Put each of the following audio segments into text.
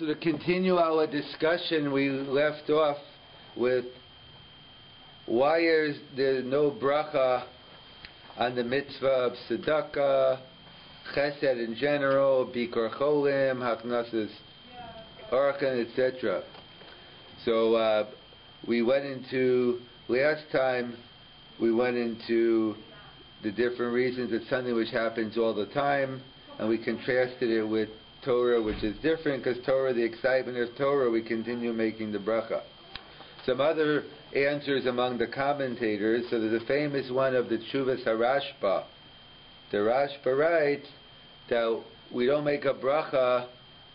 So to continue our discussion, we left off with why is there no bracha on the mitzvah of tzedakah, chesed in general, bikor cholim, haknasas orachan, etc. So we went into, last time, we went into the different reasons. It's something which happens all the time, and we contrasted it with Torah, which is different, because Torah, the excitement of Torah, we continue making the bracha. Some other answers among the commentators. So there's a famous one of the Tshuvas HaRashba. The Rashba writes that we don't make a bracha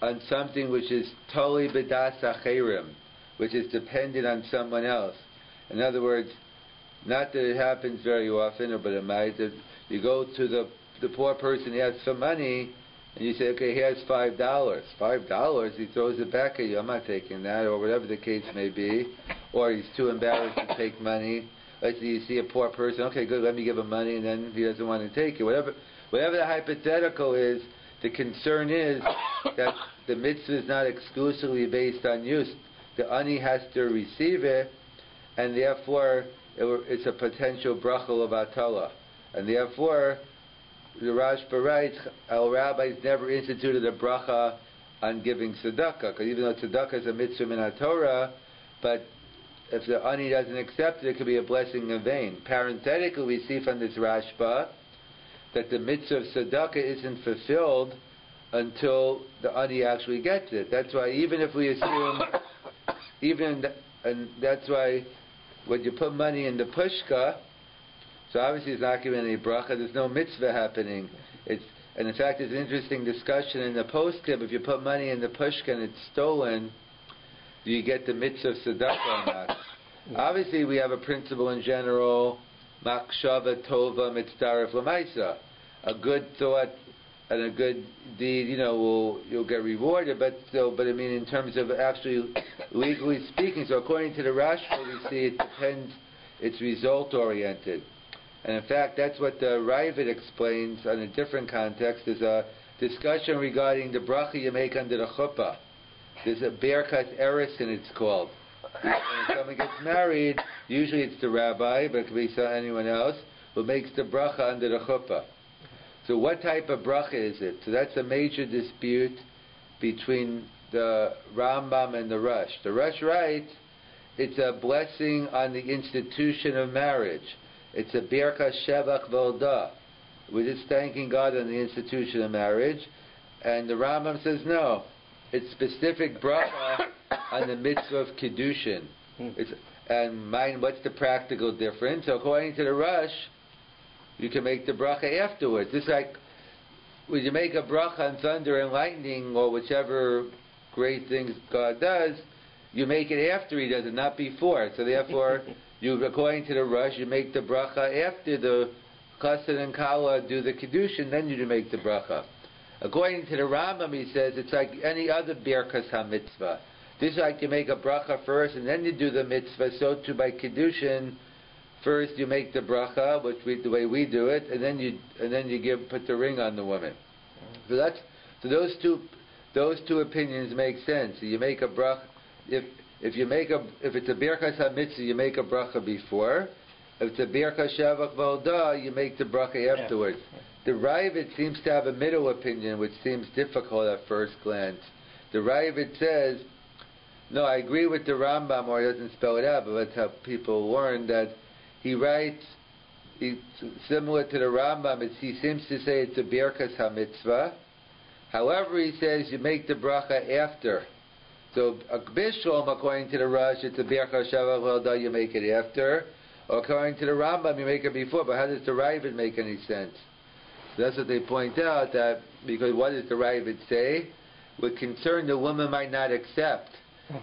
on something which is toli b'das acherim, which is dependent on someone else. In other words, not that it happens very often, but it might. That you go to the poor person, he asks for money, and you say, okay, here's $5. $5? He throws it back at you. I'm not taking that, or whatever the case may be. Or he's too embarrassed to take money. Let's say you see a poor person, okay, good, let me give him money, and then he doesn't want to take it. Whatever the hypothetical is, the concern is that the mitzvah is not exclusively based on use. The ani has to receive it, and therefore it's a potential bracha levatala. And therefore, the Rashba writes, our rabbis never instituted a bracha on giving tzedakah, because even though tzedakah is a mitzvah min Torah, but if the ani doesn't accept it, it could be a blessing in vain. Parenthetically, we see from this Rashba that the mitzvah of tzedakah isn't fulfilled until the ani actually gets it. That's why even if we assume, and that's why when you put money in the pushka, so obviously it's not giving any bracha, there's no mitzvah happening. And in fact, there's an interesting discussion in the postscript. If you put money in the pushka and it's stolen, do you get the mitzvah of tzedakah or not? Obviously, we have a principle in general, machshava tova mitzdaref l'maisa. A good thought and a good deed, you'll get rewarded. But I mean, in terms of actually legally speaking, so according to the Rashba, we see it depends. It's result oriented. And in fact, that's what the Ravid explains on a different context. There's a discussion regarding the bracha you make under the chuppah. There's a berkas erison, it's called. When someone gets married, usually it's the rabbi, but it could be anyone else, who makes the bracha under the chuppah. So what type of bracha is it? So that's a major dispute between the Rambam and the Rush. The Rush writes, it's a blessing on the institution of marriage. It's a birka shevach volda. We're just thanking God on the institution of marriage. And the Rambam says no. It's specific bracha on the mitzvah of kiddushin. What's the practical difference? So according to the Rush, you can make the bracha afterwards. Just like when you make a bracha on thunder and lightning or whichever great things God does, you make it after He does it, not before. So therefore, according to the Rush, you make the bracha after the chassid and kala do the kiddushin, then you make the bracha. According to the Rambam, he says it's like any other birkas ha-mitzvah. This is like you make a bracha first and then you do the mitzvah. So too by kiddushin, first you make the bracha, the way we do it, and then you put the ring on the woman. So those two opinions make sense. So you make a bracha if it's a birkas ha-mitzvah, you make a bracha before. If it's a birkas shavach volda, you make the bracha afterwards. Yeah. The Ravid seems to have a middle opinion, which seems difficult at first glance. The Ravid says, no, I agree with the Rambam, or he doesn't spell it out, but that's how people learn, that he writes, similar to the Rambam, he seems to say it's a birkas ha-mitzvah. However, he says you make the bracha after. So, a bishlam, according to the Rush, it's a birkas shavach volda, you make it after. Or according to the Rambam, you make it before. But how does the Ravid make any sense? So that's what they point out, that because what does the Ravid say? We're concerned the woman might not accept.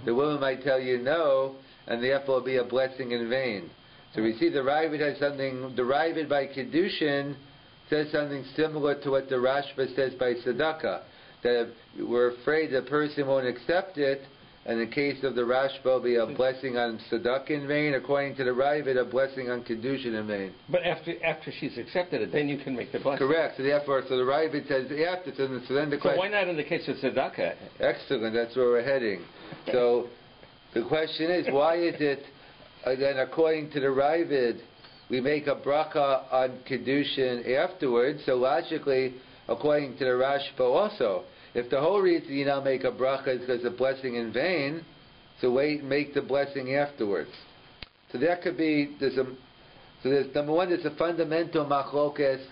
The woman might tell you no, and therefore be a blessing in vain. So we see the Ravid has something, the Ravid by Kiddushin says something similar to what the Rashba says by Tzedakah. That we're afraid the person won't accept it, And in the case of the Rashba, will be a blessing on tzedakah in vain. According to the Ravid, a blessing on kedushin in vain. But after she's accepted it, then you can make the blessing. Correct. So therefore, the Ravid says after. So then the question. So why not in the case of tzedakah? Excellent. That's where we're heading. So the question is, why is it then according to the Ravid, we make a bracha on kedushin afterwards? So logically, according to the Rashba also, if the whole reason you don't make a bracha is because the blessing in vain, so make the blessing afterwards. So that could be, there's number one, there's a fundamental machlokes.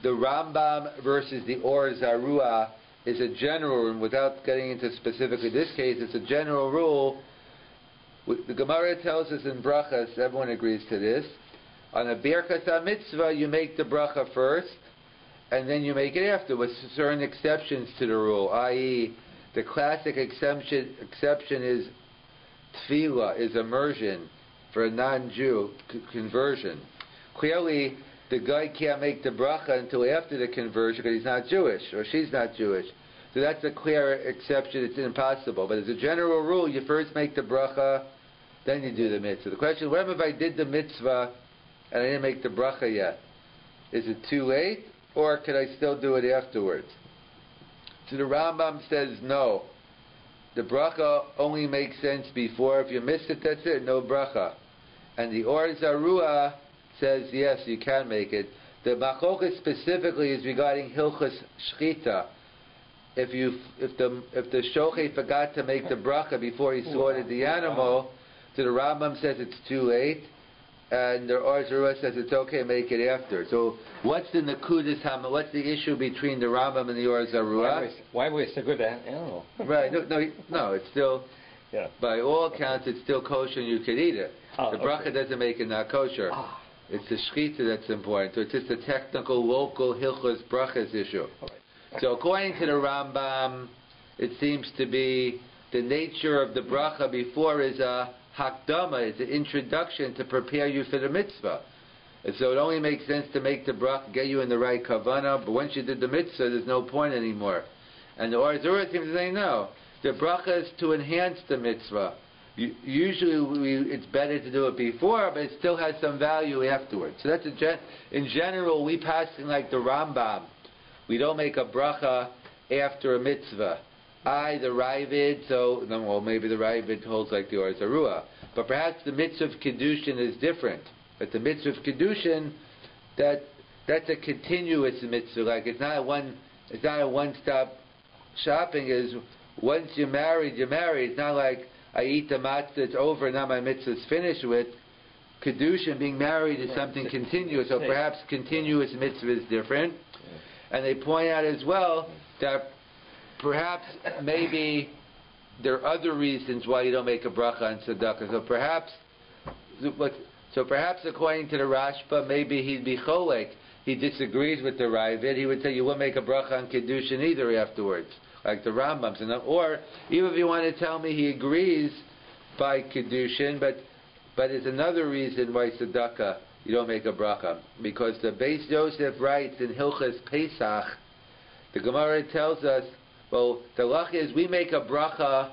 The Rambam versus the Or Zarua is a general rule, without getting into specifically this case, it's a general rule. The Gemara tells us in brachas, everyone agrees to this, on a birchas mitzvah you make the bracha first, and then you make it after, with certain exceptions to the rule, i.e., the classic exception is tefillah, is immersion for a non-Jew conversion. Clearly, the guy can't make the bracha until after the conversion because he's not Jewish, or she's not Jewish. So that's a clear exception, it's impossible. But as a general rule, you first make the bracha, then you do the mitzvah. The question is, what if I did the mitzvah and I didn't make the bracha yet? Is it too late? Or could I still do it afterwards? So the Rambam says no. The bracha only makes sense before. If you miss it, that's it, no bracha. And the Or Zarua says yes, you can make it. The machlokas specifically is regarding hilchos shchita. If the shochet forgot to make the bracha before he slaughtered the animal, so the Rambam says it's too late. And the Or Zarua says it's okay, make it after. So what's the Nakudas Hama? What's the issue between the Rambam and the Or Zarua? Why waste a good animal? Right. No, it's still, by all accounts, it's still kosher and you could eat it. The bracha doesn't make it not kosher. It's the shchita that's important. So it's just a technical, local, hilchos, brachas issue. So according to the Rambam, it seems to be the nature of the bracha before is a hakdama, it's an introduction to prepare you for the mitzvah. And so it only makes sense to make the bracha, get you in the right kavanah, but once you did the mitzvah, there's no point anymore. And the Or Zarua seems to say no. The bracha is to enhance the mitzvah. Usually it's better to do it before, but it still has some value afterwards. So that's in general, we pass like the Rambam. We don't make a bracha after a mitzvah. The Ravid, maybe the Ravid holds like the Or Zarua. But perhaps the mitzvah of Kedushin is different. But the mitzvah of Kedushin, that's a continuous mitzvah. Like it's not a one-stop shopping. Is once you're married, you're married. It's not like I eat the matzah, it's over, now my mitzvah is finished with. Kedushin, being married, is something continuous. So perhaps continuous mitzvah is different. And they point out as well that perhaps maybe there are other reasons why you don't make a bracha on tzedakah. So perhaps according to the Rashba, maybe he'd be cholek. He disagrees with the Ravid. He would say you won't make a bracha on kedushin either afterwards, like the Rambam. Or even if you want to tell me he agrees by kedushin, but there's another reason why tzedakah you don't make a bracha, because the Beis Yosef writes in Hilchas Pesach, the Gemara tells us, well, the lach is we make a bracha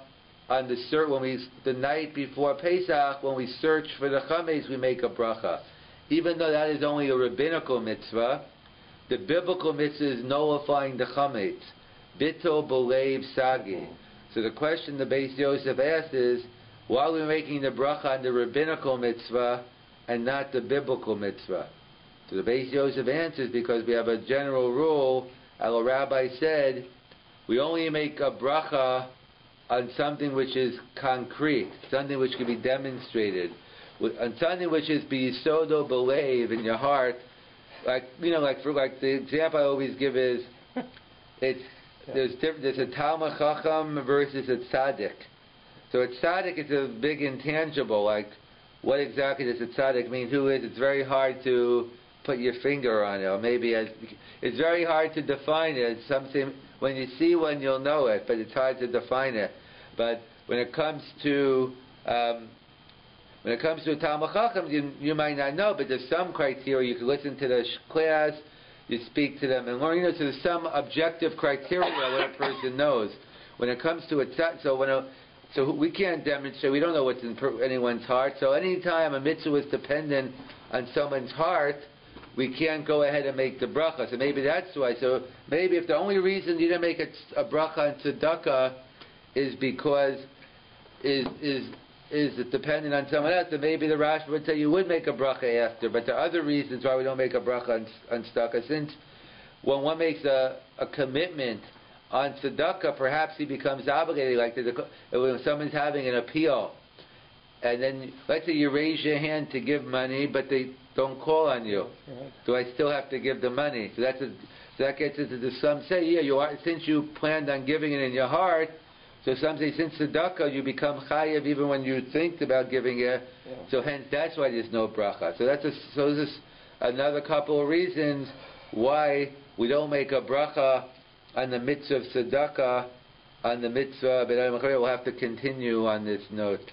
on the night before Pesach, when we search for the chametz, we make a bracha. Even though that is only a rabbinical mitzvah, the biblical mitzvah is nullifying the chametz. Bittul b'leiv sagi. So the question the Beis Yosef asks is, why are we making the bracha on the rabbinical mitzvah and not the biblical mitzvah? So the Beis Yosef answers, because we have a general rule. Our Rabbi said, we only make a bracha on something which is concrete, something which can be demonstrated, on something which is biyisodo b'leiv, in your heart. Like the example I always give is, there's a Talmud Chacham versus a tzaddik. So a tzaddik is a big intangible. Like, what exactly does a tzaddik mean? Who is? It's very hard to put your finger on it, or maybe it's very hard to define it. It's something, when you see one, you'll know it, but it's hard to define it. But when it comes to a Talmud Chacham, you might not know, but there's some criteria. You can listen to the class, you speak to them and learn. So there's some objective criteria what a person knows. When it comes to a tzaddik, so So we can't demonstrate. We don't know what's in anyone's heart. So anytime a mitzvah is dependent on someone's heart, we can't go ahead and make the bracha. So maybe that's why. So maybe if the only reason you didn't make a bracha on tzedakah is because is it dependent on someone else, then maybe the Rashba would say you would make a bracha after. But there are other reasons why we don't make a bracha on tzedakah. Since when one makes a commitment on tzedakah, perhaps he becomes obligated. Like when someone's having an appeal, and then let's say you raise your hand to give money, but they don't call on you. Do I still have to give the money? So that gets into the. Some say, yeah, you are, since you planned on giving it in your heart. So some say since tzedakah you become chayav even when you think about giving it. Yeah. So hence that's why there's no bracha. So so this is another couple of reasons why we don't make a bracha on the mitzvah of tzedakah, on the mitzvah. But we'll have to continue on this note.